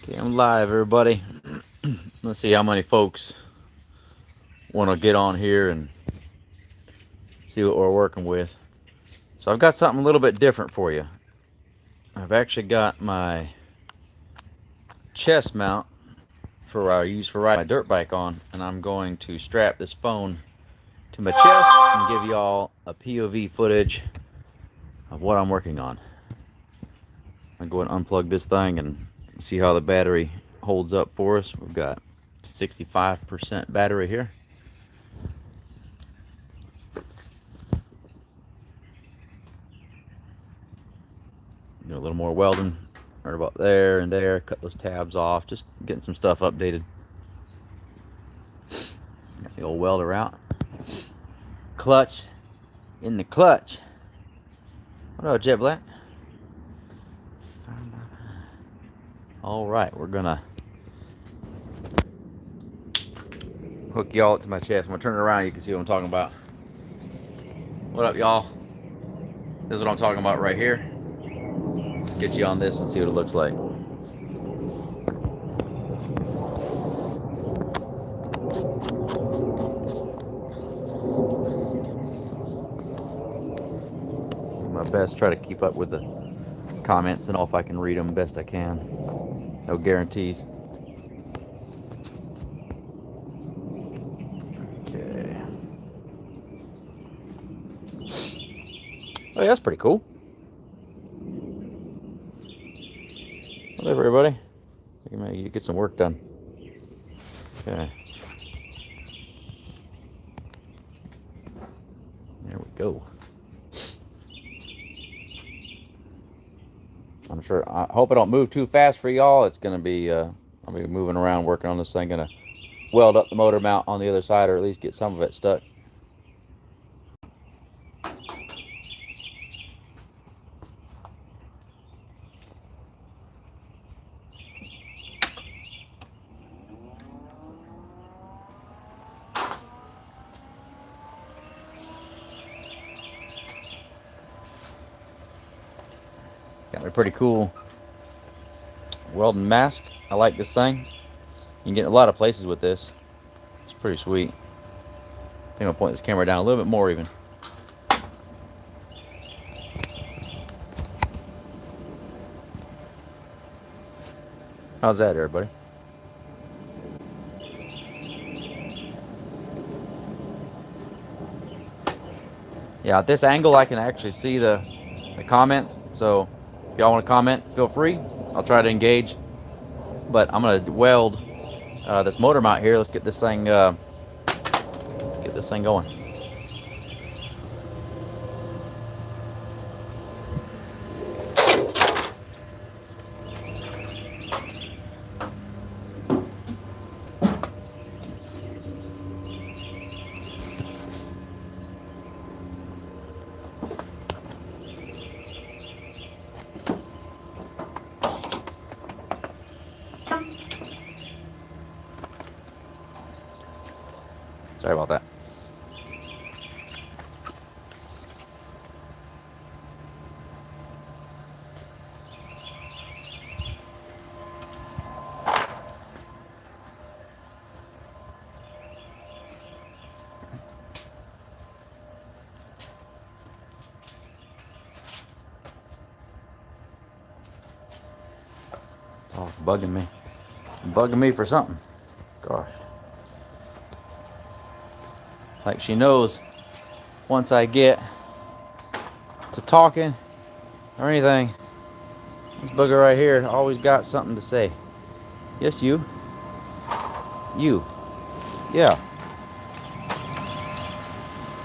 Okay, I'm live, everybody. Let's see how many folks want to get on here and see what we're working with. So I've got something a little bit different for you. I've actually got my chest mount for what I use for riding my dirt bike on, and I'm going to strap this phone to my chest and give y'all a POV footage of what I'm working on. I'll go and unplug this thing and see how the battery holds up for us. We've got 65% battery here. Do a little more welding right about there and there. Cut those tabs off. Just getting some stuff updated. Got the old welder out. Clutch in the clutch. What up, Jet Black? All right, we're gonna hook y'all up to my chest. I'm gonna turn it around. You can see what I'm talking about. What up, y'all? This is what I'm talking about right here. Let's get you on this and see what it looks like. Do my best, try to keep up with the comments and all if I can read them best I can. No guarantees. Okay. Oh, yeah, that's pretty cool. Whatever, everybody. You get some work done. Okay. There we go. I'm sure. I hope I don't move too fast for y'all. It's gonna be. I'll be moving around, working on this thing. Gonna weld up the motor mount on the other side, or at least get some of it stuck. Got me pretty cool welding mask. I like this thing. You can get a lot of places with this. It's pretty sweet. I think I'll point this camera down a little bit more even. How's that, everybody? Yeah, at this angle I can actually see the comments. So if y'all want to comment, feel free. I'll try to engage. But I'm gonna weld this motor mount here. Let's get this thing going. Sorry about that. Oh, it's bugging me. Bugging me for something. Gosh. Like she knows once I get to talking or anything, this bugger right here always got something to say. Yes, you. You. Yeah.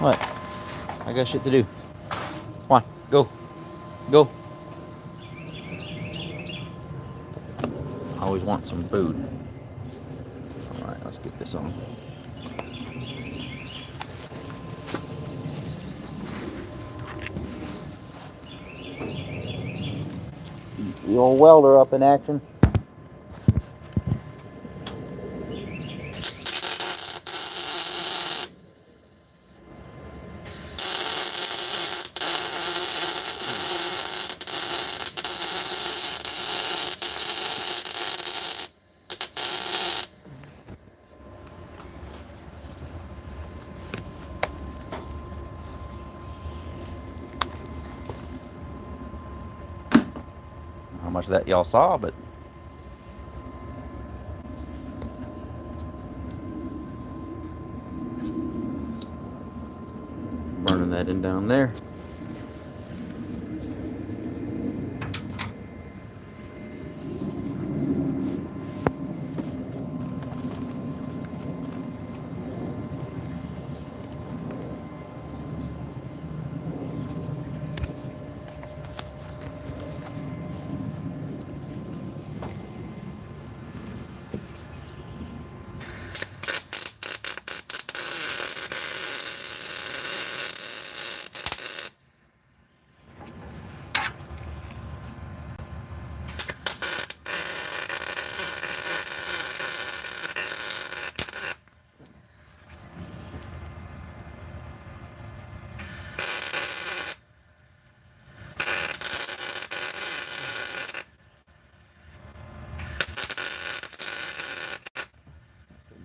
What? I got shit to do. Come on, go. Go. I always want some food. Alright, let's get this on. The old welder up in action. much of that y'all saw, but burning that in down there.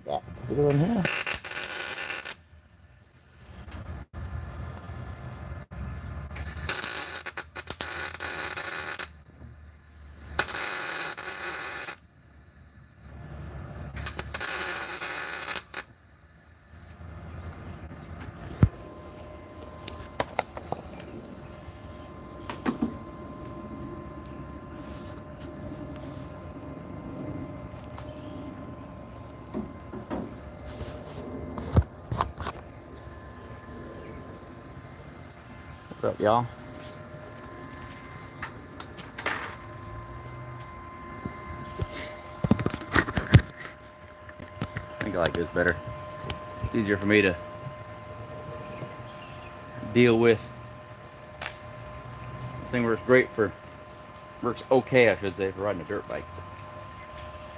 That good in here. What's up, y'all? I think I like this better. It's easier for me to deal with. This thing works okay, I should say, for riding a dirt bike.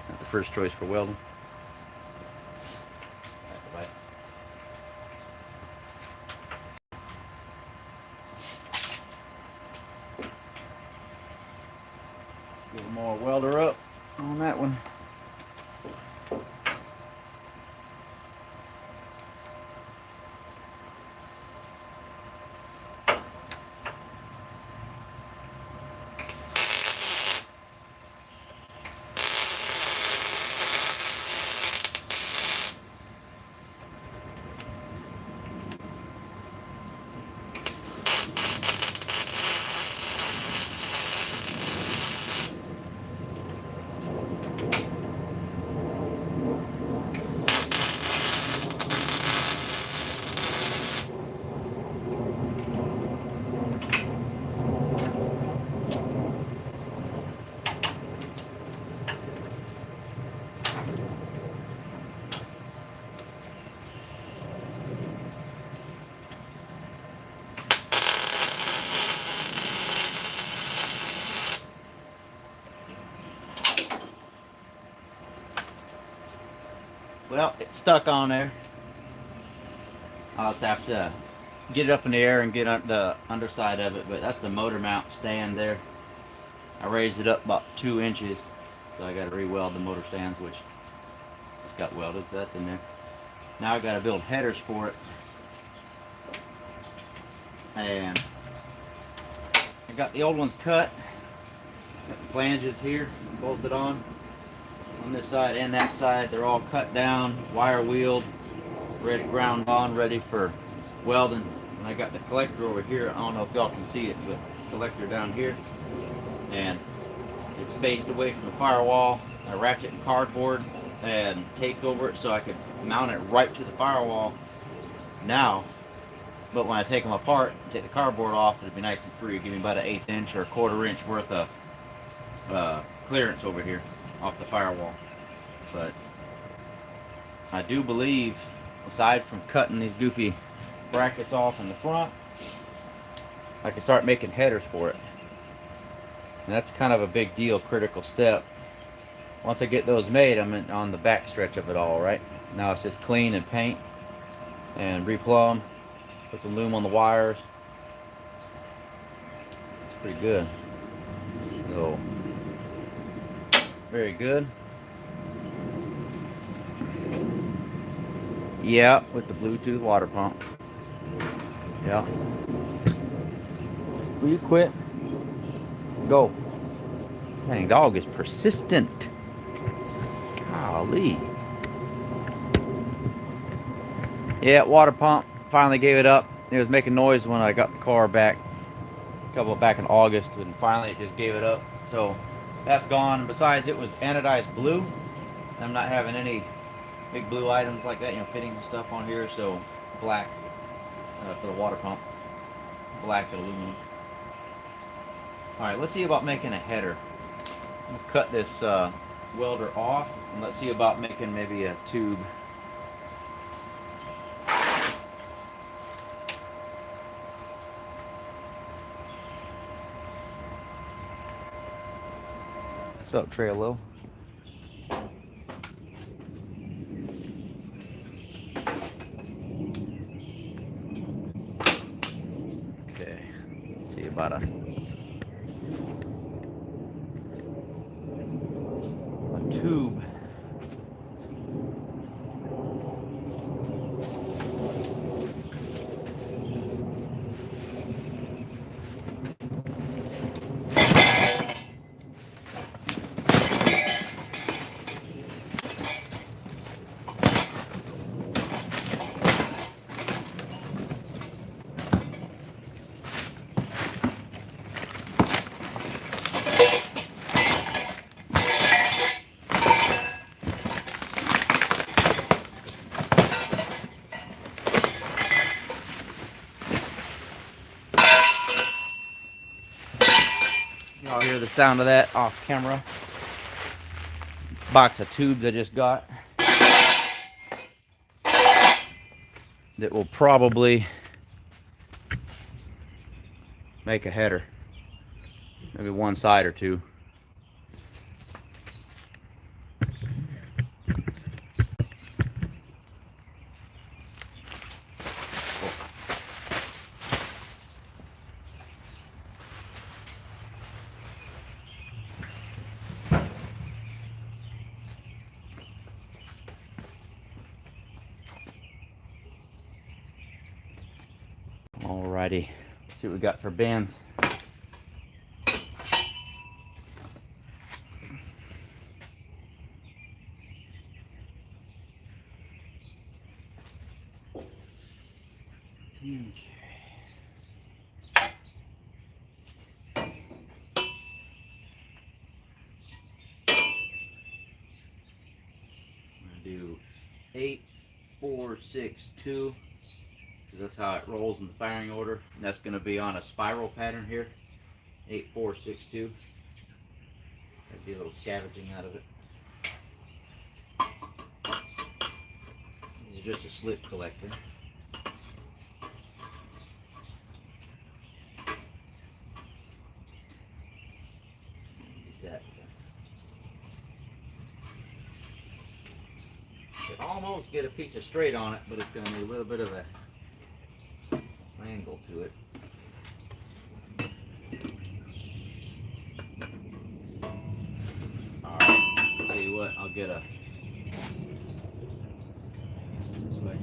Not the first choice for welding. A little more welder up on that one. Well, it's stuck on there. I'll just have to get it up in the air and get the underside of it, but that's the motor mount stand there. I raised it up about 2 inches, so I got to re-weld the motor stands, which it's got welded, so that's in there. Now I got to build headers for it, and I got the old ones cut. Got the flanges here bolted on this side and that side. They're all cut down, wire wheeled, ready, ground on, ready for welding. And I got the collector over here. I don't know if y'all can see it, but collector down here, and it's spaced away from the firewall. I wrapped it in cardboard and taped over it so I could mount it right to the firewall now. But when I take them apart, take the cardboard off, it'll be nice and free. Give me about an 1/8 inch or a 1/4 inch worth of clearance over here off the firewall. But I do believe, aside from cutting these goofy brackets off in the front, I can start making headers for it. And that's kind of a big deal, critical step. Once I get those made, I'm on the back stretch of it all, right? Now it's just clean and paint and replumb, put some loom on the wires. It's pretty good. So, very good. Yeah, with the Bluetooth water pump. Yeah. Will you quit? Go. Dang, dog is persistent. Golly. Yeah, water pump. Finally gave it up. It was making noise when I got the car back. Back in August, and finally it just gave it up. So that's gone. And besides, it was anodized blue. I'm not having any big blue items like that, you know, fittings and stuff on here. So black for the water pump. Black aluminum. All right, let's see about making a header. I'm gonna cut this welder off, and let's see about making maybe a tube. What's up, Trailo? Okay, let's see about a tube. Y'all hear the sound of that off camera. Box of tubes I just got. That will probably make a header. Maybe one side or two. Alrighty, see what we got for bands. Okay. I'm gonna do 8, 4, 6, 2. That's how it rolls in the firing order, and that's going to be on a spiral pattern here. 8, 4, 6, 2. There'd be a little scavenging out of it. This is just a slip collector. Could almost get a piece of straight on it, but it's going to need a little bit of a angle to it. Alright, tell you what, I'll get a this way.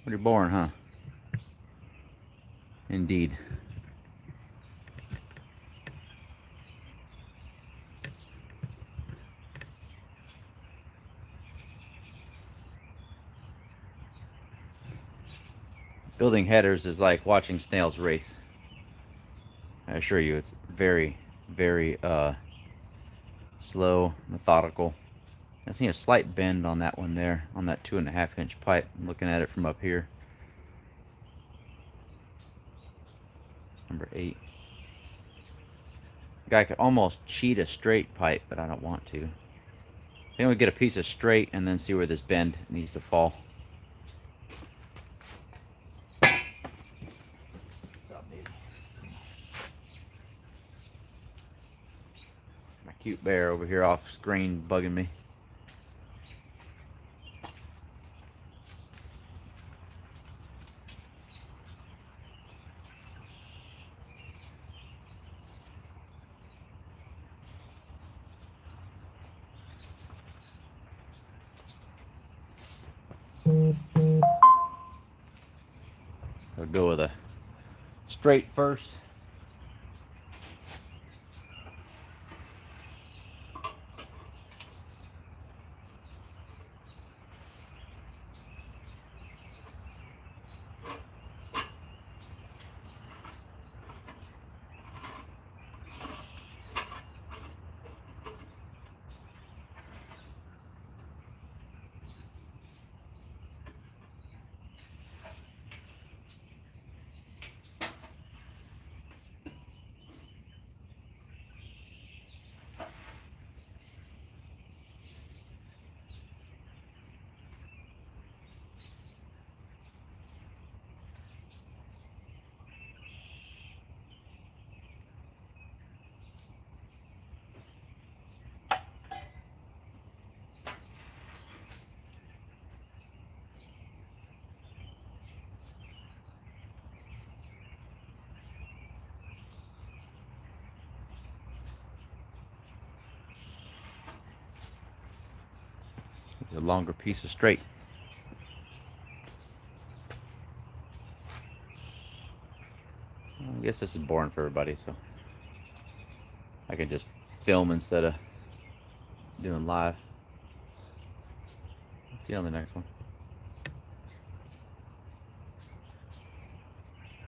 Pretty boring, huh? Indeed. Building headers is like watching snails race. I assure you, it's very, very slow, methodical. I see a slight bend on that one there, on that 2.5-inch pipe. I'm looking at it from up here. Number 8. The guy could almost cheat a straight pipe, but I don't want to. I think we get a piece of straight and then see where this bend needs to fall. What's up, baby? My cute bear over here off screen bugging me. I'll go with a straight first. A longer piece of straight. Well, I guess this is boring for everybody, so I can just film instead of doing live. See you on the next one.